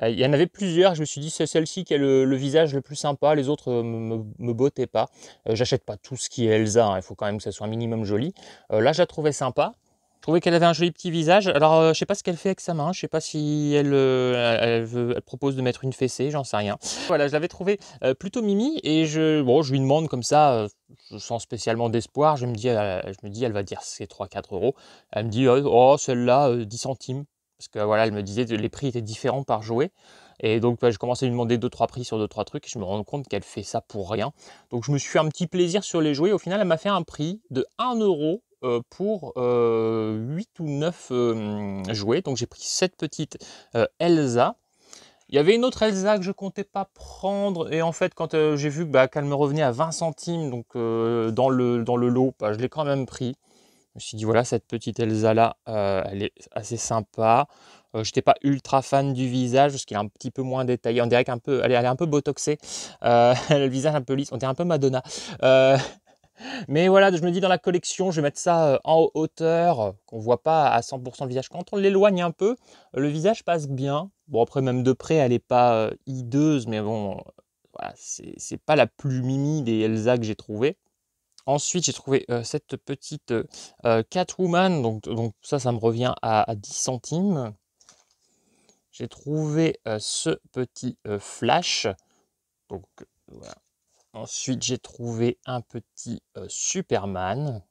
Il y en avait plusieurs, je me suis dit c'est celle-ci qui a le visage le plus sympa, les autres me bottaient pas. J'achète pas tout ce qui est Elsa, hein, il faut quand même que ça soit un minimum joli. Là, je la trouvais sympa. Je trouvais qu'elle avait un joli petit visage. Alors, je sais pas ce qu'elle fait avec sa main, je sais pas si elle propose de mettre une fessée, j'en sais rien. Voilà, je l'avais trouvé plutôt mimi et je lui demande comme ça, sans spécialement d'espoir, je me dis elle va dire c'est 3-4 euros. Elle me dit oh celle-là 10 centimes. Parce que voilà, elle me disait que les prix étaient différents par jouet. Et donc je commençais à lui demander 2-3 prix sur 2-3 trucs et je me rends compte qu'elle fait ça pour rien. Donc je me suis fait un petit plaisir sur les jouets. Au final, elle m'a fait un prix de 1 euro pour 8 ou 9 jouets. Donc j'ai pris cette petite Elsa. Il y avait une autre Elsa que je comptais pas prendre. Et en fait, quand j'ai vu qu'elle me revenait à 20 centimes donc, dans le lot, je l'ai quand même pris. Je me suis dit, voilà, cette petite Elsa-là, elle est assez sympa. Je n'étais pas ultra fan du visage, parce qu'il est un petit peu moins détaillé. On dirait elle est un peu botoxée. Le visage un peu lisse, on dirait un peu Madonna. Mais voilà, je me dis dans la collection, je vais mettre ça en hauteur, qu'on ne voit pas à 100% le visage. Quand on l'éloigne un peu, le visage passe bien. Bon, après, même de près, elle n'est pas hideuse, mais bon, voilà, c'est pas la plus mimi des Elsa que j'ai trouvées. Ensuite, j'ai trouvé cette petite Catwoman, donc ça me revient à 10 centimes. J'ai trouvé ce petit Flash, donc voilà. Ensuite, j'ai trouvé un petit Superman.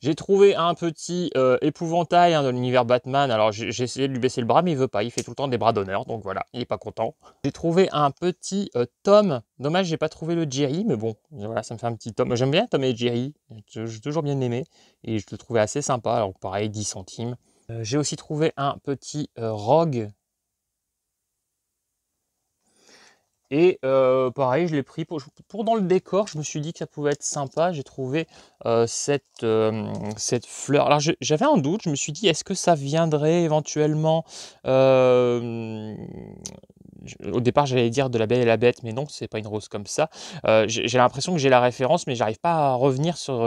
J'ai trouvé un petit épouvantail de l'univers Batman. Alors j'ai essayé de lui baisser le bras, mais il veut pas. Il fait tout le temps des bras d'honneur, donc voilà, il est pas content. J'ai trouvé un petit Tom. Dommage, j'ai pas trouvé le Jerry, mais bon, voilà, ça me fait un petit Tom. J'aime bien Tom et Jerry. J'ai toujours bien aimé et je le trouvais assez sympa. Alors pareil, 10 centimes. J'ai aussi trouvé un petit Rogue. Et pareil, je l'ai pris pour dans le décor, je me suis dit que ça pouvait être sympa. J'ai trouvé cette fleur. Alors j'avais un doute, je me suis dit, est-ce que ça viendrait éventuellement... au départ, j'allais dire de La Belle et la Bête, mais non, c'est pas une rose comme ça. J'ai l'impression que j'ai la référence, mais j'arrive pas à revenir sur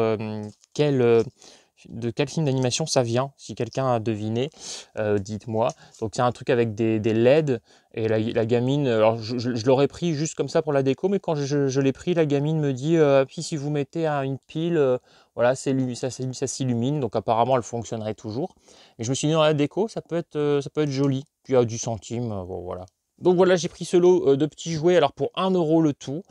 de quel film d'animation ça vient. Si quelqu'un a deviné, dites-moi. Donc c'est un truc avec des LED et la gamine, alors je l'aurais pris juste comme ça pour la déco, mais quand je l'ai pris, la gamine me dit puis si vous mettez une pile, voilà, ça s'illumine, donc apparemment elle fonctionnerait toujours. Et je me suis dit dans la déco, ça peut être joli. Puis à 10 centimes, bon voilà. Donc voilà, j'ai pris ce lot de petits jouets, alors pour 1 euro le tout.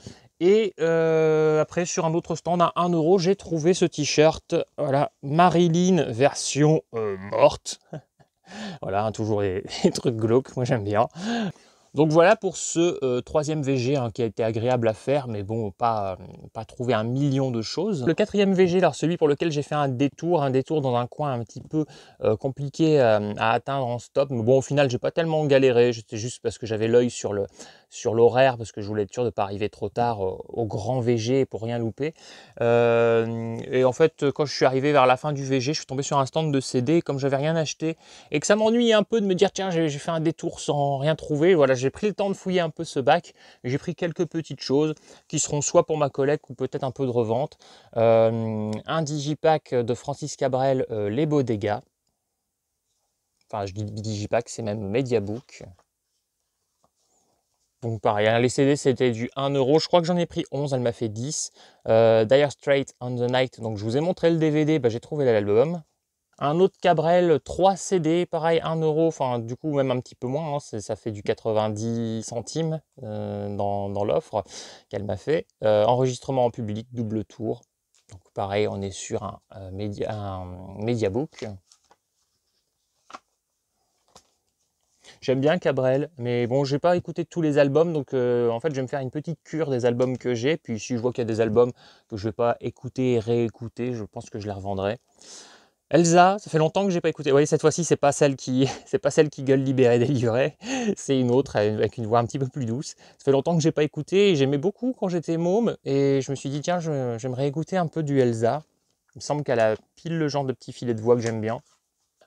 Et après, sur un autre stand à 1 euro, j'ai trouvé ce t-shirt. Voilà, Marilyn version morte. Voilà, toujours des trucs glauques, moi j'aime bien. Donc voilà pour ce troisième VG hein, qui a été agréable à faire, mais bon, pas trouver un million de choses. Le quatrième VG, alors celui pour lequel j'ai fait un détour dans un coin un petit peu compliqué à atteindre en stop. Mais bon, au final, j'ai pas tellement galéré. C'était juste parce que j'avais l'œil sur l'horaire, parce que je voulais être sûr de ne pas arriver trop tard au grand VG pour rien louper. Et en fait, quand je suis arrivé vers la fin du VG, je suis tombé sur un stand de CD. Comme j'avais rien acheté et que ça m'ennuyait un peu de me dire tiens, j'ai fait un détour sans rien trouver. Voilà, j'ai pris le temps de fouiller un peu ce bac. J'ai pris quelques petites choses qui seront soit pour ma collecte ou peut-être un peu de revente. Un digipack de Francis Cabrel, Les Beaux Dégâts. Enfin, je dis digipack, c'est même Mediabook. Donc pareil, hein, les CD c'était du 1 €. Je crois que j'en ai pris 11, elle m'a fait 10. Dire Straits on the Night, donc je vous ai montré le DVD, j'ai trouvé l'album. Un autre Cabrel, 3 CD, pareil 1 €, enfin du coup même un petit peu moins, hein, ça fait du 90 centimes dans l'offre qu'elle m'a fait. Enregistrement en public, double tour. Donc pareil, on est sur un Mediabook. J'aime bien Cabrel, mais bon, j'ai pas écouté tous les albums, donc en fait, je vais me faire une petite cure des albums que j'ai. Puis si je vois qu'il y a des albums que je vais pas écouter et réécouter, je pense que je les revendrai. Elsa, ça fait longtemps que j'ai pas écouté. Oui, cette fois-ci, c'est pas celle qui, c'est pas celle qui gueule libéré délivré. C'est une autre avec une voix un petit peu plus douce. Ça fait longtemps que j'ai pas écouté. Et j'aimais beaucoup quand j'étais môme, et je me suis dit tiens, j'aimerais écouter un peu du Elsa. Il me semble qu'elle a pile le genre de petit filet de voix que j'aime bien.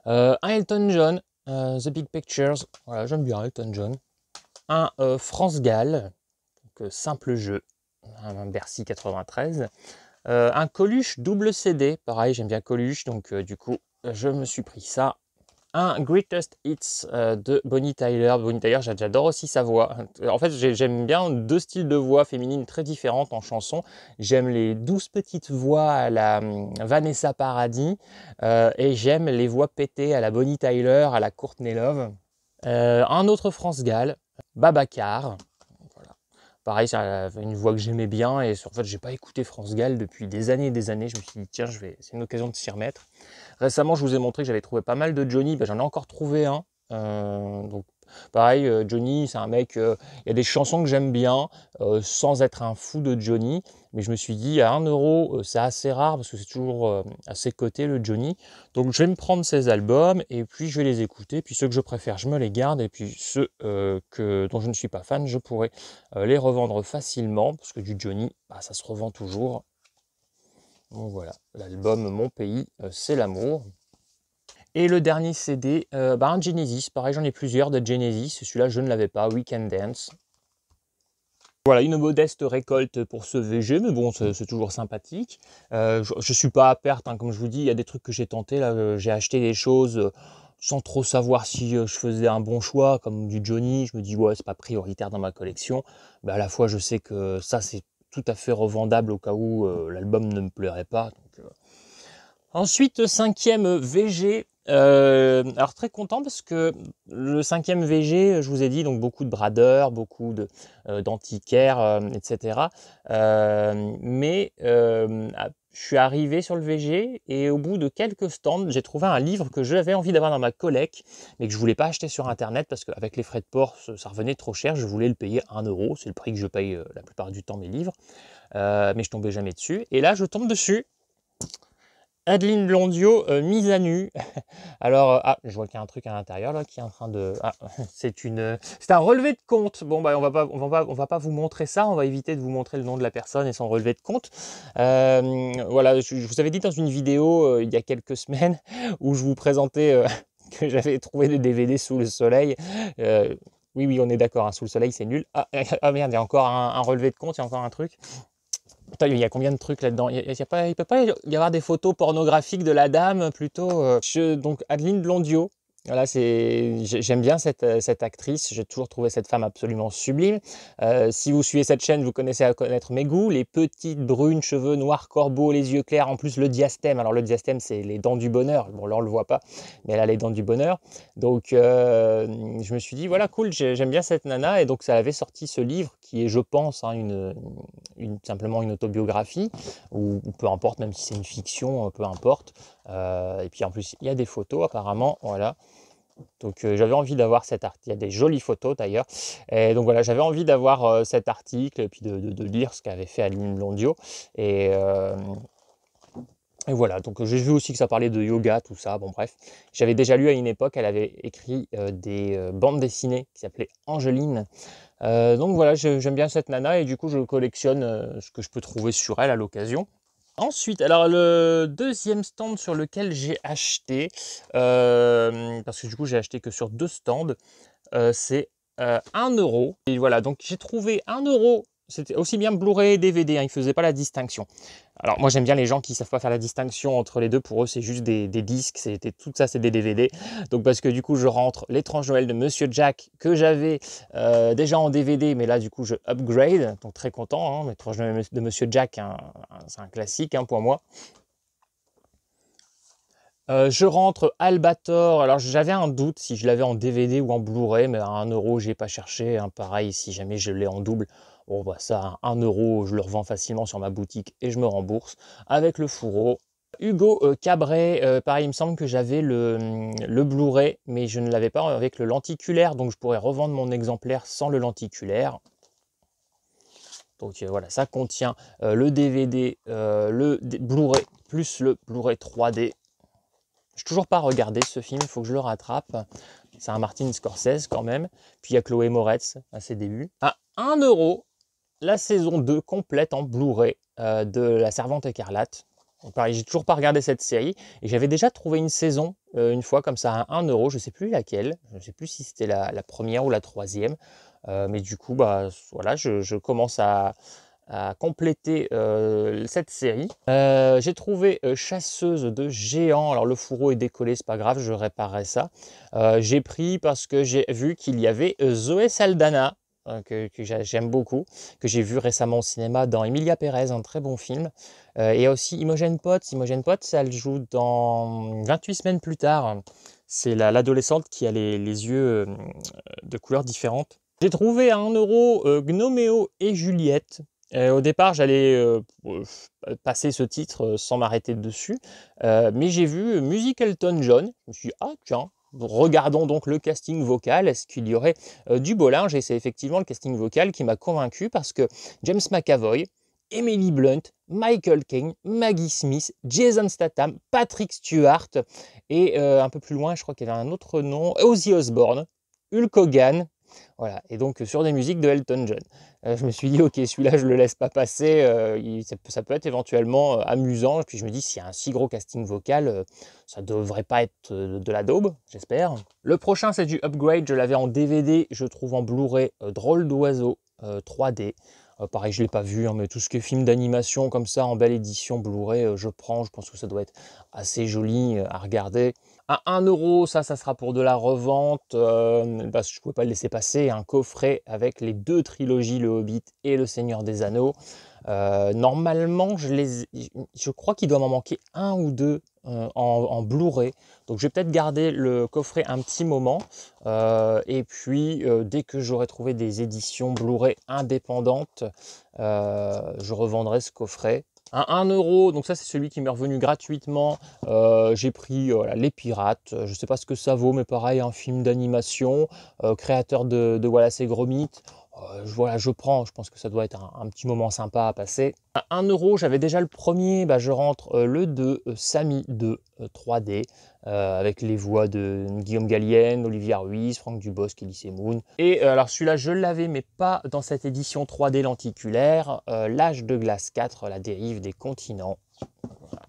Un Elton John, The Big Pictures. Voilà, j'aime bien Elton John. Un France Gall, donc simple jeu, un Bercy 93. Un Coluche double CD, pareil, j'aime bien Coluche, donc du coup, je me suis pris ça. Un Greatest Hits de Bonnie Tyler. Bonnie Tyler, j'adore aussi sa voix. En fait, j'aime bien deux styles de voix féminines très différentes en chanson. J'aime les douces petites voix à la Vanessa Paradis et j'aime les voix pétées à la Bonnie Tyler, à la Courtney Love. Un autre France Gall, Babacar. Voilà. Pareil, c'est une voix que j'aimais bien et en fait, j'ai pas écouté France Gall depuis des années et des années. Je me suis dit tiens, c'est une occasion de s'y remettre. Récemment, je vous ai montré que j'avais trouvé pas mal de Johnny. J'en ai encore trouvé un. Donc, pareil, Johnny, c'est un mec. Il y a des chansons que j'aime bien, sans être un fou de Johnny. Mais je me suis dit, à 1 €, c'est assez rare parce que c'est toujours à ses côtés le Johnny. Donc, je vais me prendre ses albums et puis je vais les écouter. Puis ceux que je préfère, je me les garde. Et puis ceux dont je ne suis pas fan, je pourrais les revendre facilement parce que du Johnny, ça se revend toujours. Donc voilà, l'album Mon Pays, c'est l'amour. Et le dernier CD, un Genesis, pareil j'en ai plusieurs de Genesis, celui-là je ne l'avais pas, Weekend Dance. Voilà, une modeste récolte pour ce VG, mais bon, c'est toujours sympathique. Je ne suis pas à perte, hein, comme je vous dis, il y a des trucs que j'ai tenté, là, j'ai acheté des choses sans trop savoir si je faisais un bon choix, comme du Johnny, je me dis ouais, c'est pas prioritaire dans ma collection, mais à la fois je sais que ça c'est tout à fait revendable au cas où l'album ne me plairait pas. Donc, Ensuite, cinquième VG. Alors très content parce que le cinquième VG, je vous ai dit, donc beaucoup de bradeurs, beaucoup d'antiquaires, etc. Je suis arrivé sur le VG et au bout de quelques stands, j'ai trouvé un livre que j'avais envie d'avoir dans ma collecte, mais que je voulais pas acheter sur internet parce qu'avec les frais de port, ça revenait trop cher. Je voulais le payer 1 €. C'est le prix que je paye la plupart du temps mes livres, mais je tombais jamais dessus. Et là, je tombe dessus. Adeline Blondiot, mise à nu. Alors, je vois qu'il y a un truc à l'intérieur là qui est en train de. C'est un relevé de compte. Bon, on va pas vous montrer ça. On va éviter de vous montrer le nom de la personne et son relevé de compte. Voilà, je vous avais dit dans une vidéo il y a quelques semaines où je vous présentais que j'avais trouvé des DVD sous le soleil. Oui, on est d'accord. Hein, sous le soleil, c'est nul. Merde, il y a encore un relevé de compte. Il y a encore un truc. Putain, il y a combien de trucs là-dedans? Il ne peut pas y avoir des photos pornographiques de la dame plutôt. Donc Adeline Blondiot, voilà, j'aime bien cette actrice, j'ai toujours trouvé cette femme absolument sublime. Si vous suivez cette chaîne, vous connaissez à connaître mes goûts, les petites brunes, cheveux noirs, corbeaux, les yeux clairs, en plus le diastème. Alors le diastème, c'est les dents du bonheur. Bon, là on le voit pas, mais elle a les dents du bonheur. Donc je me suis dit, voilà, cool, j'aime bien cette nana. Et donc ça avait sorti ce livre qui est, je pense, hein, simplement une autobiographie, ou peu importe, même si c'est une fiction, peu importe. Et puis en plus, il y a des photos apparemment, voilà. Donc j'avais envie d'avoir cet article, il y a des jolies photos d'ailleurs, et donc voilà, j'avais envie d'avoir cet article et puis de lire ce qu'avait fait Aline Blondio, et, euh, et voilà, donc j'ai vu aussi que ça parlait de yoga, tout ça, bon bref. J'avais déjà lu à une époque, elle avait écrit des bandes dessinées qui s'appelaient Angeline. Donc voilà, j'aime bien cette nana et du coup je collectionne ce que je peux trouver sur elle à l'occasion. Ensuite, alors le deuxième stand sur lequel j'ai acheté, parce que du coup j'ai acheté que sur 2 stands, c'est 1 euro. Et voilà, donc j'ai trouvé 1 euro, c'était aussi bien Blu-ray et DVD, hein, ils ne faisaient pas la distinction. Alors moi j'aime bien les gens qui ne savent pas faire la distinction entre les deux, pour eux c'est juste des disques, tout ça c'est des DVD. Donc parce que du coup je rentre L'étrange Noël de Monsieur Jack que j'avais déjà en DVD, mais là du coup je upgrade, donc très content, hein. L'étrange Noël de Monsieur Jack, c'est un classique hein, pour moi. Je rentre Albator, alors j'avais un doute si je l'avais en DVD ou en Blu-ray, mais à 1 euro j'ai pas cherché, hein. Pareil si jamais je l'ai en double, bon bah ça à 1 euro je le revends facilement sur ma boutique et je me rembourse avec le fourreau. Hugo Cabret, pareil il me semble que j'avais le Blu-ray, mais je ne l'avais pas avec le lenticulaire, donc je pourrais revendre mon exemplaire sans le lenticulaire. Donc voilà, ça contient le DVD, Blu-ray plus le Blu-ray 3D. Je n'ai toujours pas regardé ce film, il faut que je le rattrape. C'est un Martin Scorsese quand même. Puis il y a Chloé Moretz à ses débuts. À 1 euro, la saison 2 complète en Blu-ray de La Servante écarlate. Donc pareil, j'ai toujours pas regardé cette série. Et j'avais déjà trouvé une saison, une fois comme ça, à 1 euro. Je ne sais plus laquelle. Je ne sais plus si c'était la première ou la troisième. Mais du coup, bah, voilà, je commence à compléter cette série. J'ai trouvé Chasseuse de géants. Alors le fourreau est décollé, c'est pas grave, je réparerai ça. J'ai pris parce que j'ai vu qu'il y avait Zoé Saldana, que j'aime beaucoup, que j'ai vu récemment au cinéma dans Emilia Pérez, un très bon film. Et aussi Imogen Potts. Imogen Potts, elle joue dans 28 semaines plus tard. C'est l'adolescente qui a les yeux de couleurs différentes. J'ai trouvé à 1 euro Gnoméo et Juliette. Au départ, j'allais passer ce titre sans m'arrêter dessus, mais j'ai vu Music Elton John. Je me suis dit, ah tiens, regardons donc le casting vocal. Est-ce qu'il y aurait du beau linge? Et c'est effectivement le casting vocal qui m'a convaincu, parce que James McAvoy, Emily Blunt, Michael Caine, Maggie Smith, Jason Statham, Patrick Stewart et un peu plus loin, je crois qu'il y avait un autre nom, Ozzy Osbourne, Hulk Hogan. Voilà, et donc sur des musiques de Elton John. Je me suis dit, ok, celui-là, je ne le laisse pas passer, ça peut être éventuellement amusant. Et puis je me dis, s'il y a un si gros casting vocal, ça ne devrait pas être de la daube, j'espère. Le prochain, c'est du upgrade, je l'avais en DVD, je trouve en Blu-ray Drôle d'oiseau 3D. Pareil, je ne l'ai pas vu, hein, mais tout ce qui est film d'animation comme ça, en belle édition Blu-ray, je prends. Je pense que ça doit être assez joli à regarder. À 1 euro, ça sera pour de la revente, parce que je ne pouvais pas le laisser passer. Un coffret avec les 2 trilogies, Le Hobbit et Le Seigneur des Anneaux. Normalement, je crois qu'il doit m'en manquer 1 ou 2 en Blu-ray. Donc je vais peut-être garder le coffret un petit moment. Et puis, dès que j'aurai trouvé des éditions Blu-ray indépendantes, je revendrai ce coffret. À 1 euro, donc ça c'est celui qui m'est revenu gratuitement. J'ai pris Les Pirates, je ne sais pas ce que ça vaut, mais pareil, un film d'animation, créateur de Wallace et Gromit. Voilà, je prends, je pense que ça doit être un petit moment sympa à passer. À 1 euro, j'avais déjà le premier, je rentre le 2, Samy 2 3D, avec les voix de Guillaume Gallienne, Olivia Ruiz, Franck Dubosc, Elise Moon. Et alors celui-là, je l'avais, mais pas dans cette édition 3D lenticulaire, L'Âge de glace 4, la dérive des continents. Voilà.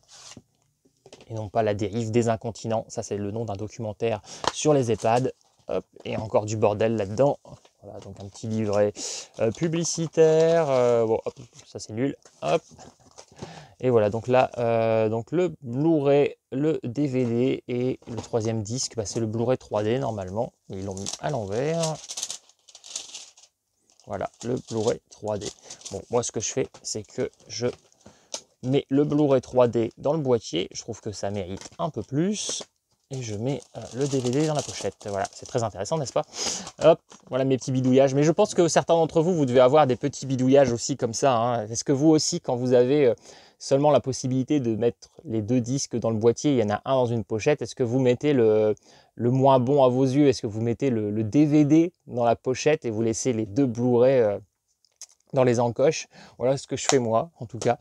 Et non pas La dérive des incontinents, ça c'est le nom d'un documentaire sur les EHPAD. Hop, et encore du bordel là-dedans. Voilà, donc un petit livret publicitaire. Bon, hop, ça c'est nul. Hop. Et voilà, donc là, donc le Blu-ray, le DVD et le 3e disque, c'est le Blu-ray 3D normalement. Ils l'ont mis à l'envers. Voilà, le Blu-ray 3D. Bon, moi ce que je fais, c'est que je mets le Blu-ray 3D dans le boîtier. Je trouve que ça mérite un peu plus. Et je mets le DVD dans la pochette. Voilà, c'est très intéressant, n'est-ce pas? Hop, voilà mes petits bidouillages. Mais je pense que certains d'entre vous, vous devez avoir des petits bidouillages aussi comme ça, hein. Est-ce que vous aussi, quand vous avez seulement la possibilité de mettre les 2 disques dans le boîtier, il y en a un dans une pochette, est-ce que vous mettez le moins bon à vos yeux? Est-ce que vous mettez le DVD dans la pochette et vous laissez les 2 Blu-ray dans les encoches? Voilà ce que je fais moi, en tout cas.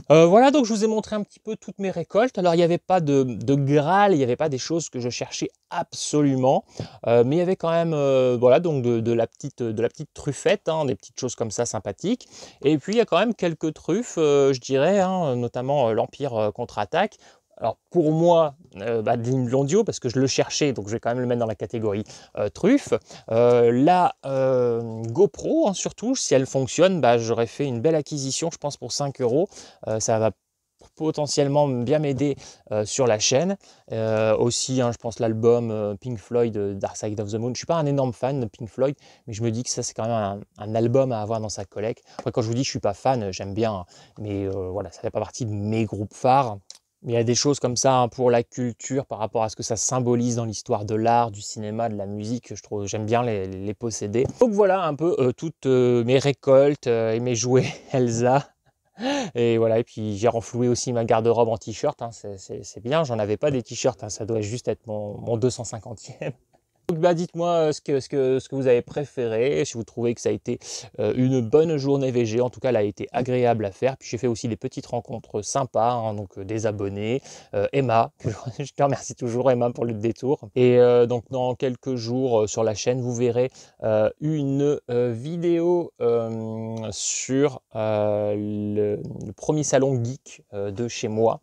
Voilà, donc je vous ai montré un petit peu toutes mes récoltes. Alors, il n'y avait pas de Graal, il n'y avait pas des choses que je cherchais absolument, mais il y avait quand même, voilà, donc de la petite truffette, hein, des petites choses comme ça sympathiques. Et puis, il y a quand même quelques truffes, je dirais, hein, notamment l'Empire contre-attaque. Alors pour moi, de l'Inblondio, parce que je le cherchais, donc je vais quand même le mettre dans la catégorie truffe. La GoPro, hein, surtout, si elle fonctionne, j'aurais fait une belle acquisition, je pense, pour 5 euros. Ça va potentiellement bien m'aider sur la chaîne. Aussi, hein, je pense l'album Pink Floyd, Dark Side of the Moon. Je ne suis pas un énorme fan de Pink Floyd, mais je me dis que ça, c'est quand même un album à avoir dans sa collecte. Après, quand je vous dis que je ne suis pas fan, j'aime bien, mais voilà, ça ne fait pas partie de mes groupes phares. Mais il y a des choses comme ça, hein, pour la culture, par rapport à ce que ça symbolise dans l'histoire de l'art, du cinéma, de la musique, j'aime bien les posséder. Donc voilà un peu toutes mes récoltes et mes jouets Elsa. Et voilà, et puis j'ai renfloué aussi ma garde-robe en t-shirt, hein, c'est bien, j'en avais pas des t-shirts, hein, ça doit juste être mon 250e. Donc dites-moi ce que vous avez préféré, si vous trouvez que ça a été une bonne journée VG. En tout cas, elle a été agréable à faire. Puis j'ai fait aussi des petites rencontres sympas, hein, donc des abonnés, Emma, que je te remercie toujours Emma pour le détour. Et donc dans quelques jours sur la chaîne, vous verrez une vidéo sur le premier salon geek de chez moi.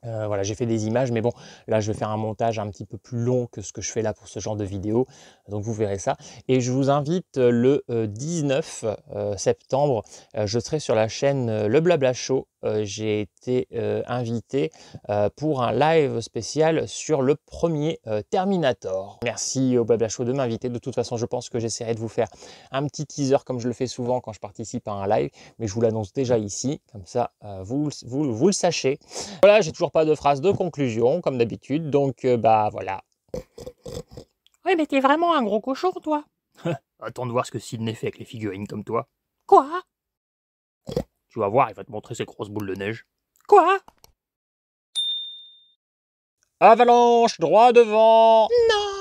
Voilà, j'ai fait des images, mais bon, là, je vais faire un montage un petit peu plus long que ce que je fais là pour ce genre de vidéo. Donc, vous verrez ça. Et je vous invite le 19 septembre, je serai sur la chaîne Le Blabla Show. J'ai été invité pour un live spécial sur le premier Terminator. Merci au Blabla Show de m'inviter. De toute façon, je pense que j'essaierai de vous faire un petit teaser comme je le fais souvent quand je participe à un live. Mais je vous l'annonce déjà ici, comme ça, vous le sachez. Voilà, j'ai toujours pas de phrase de conclusion, comme d'habitude, donc voilà. Ouais, mais t'es vraiment un gros cochon, toi. Attends de voir ce que Sydney fait avec les figurines comme toi. Quoi? Tu vas voir, il va te montrer ses grosses boules de neige. Quoi? Avalanche, droit devant! Non!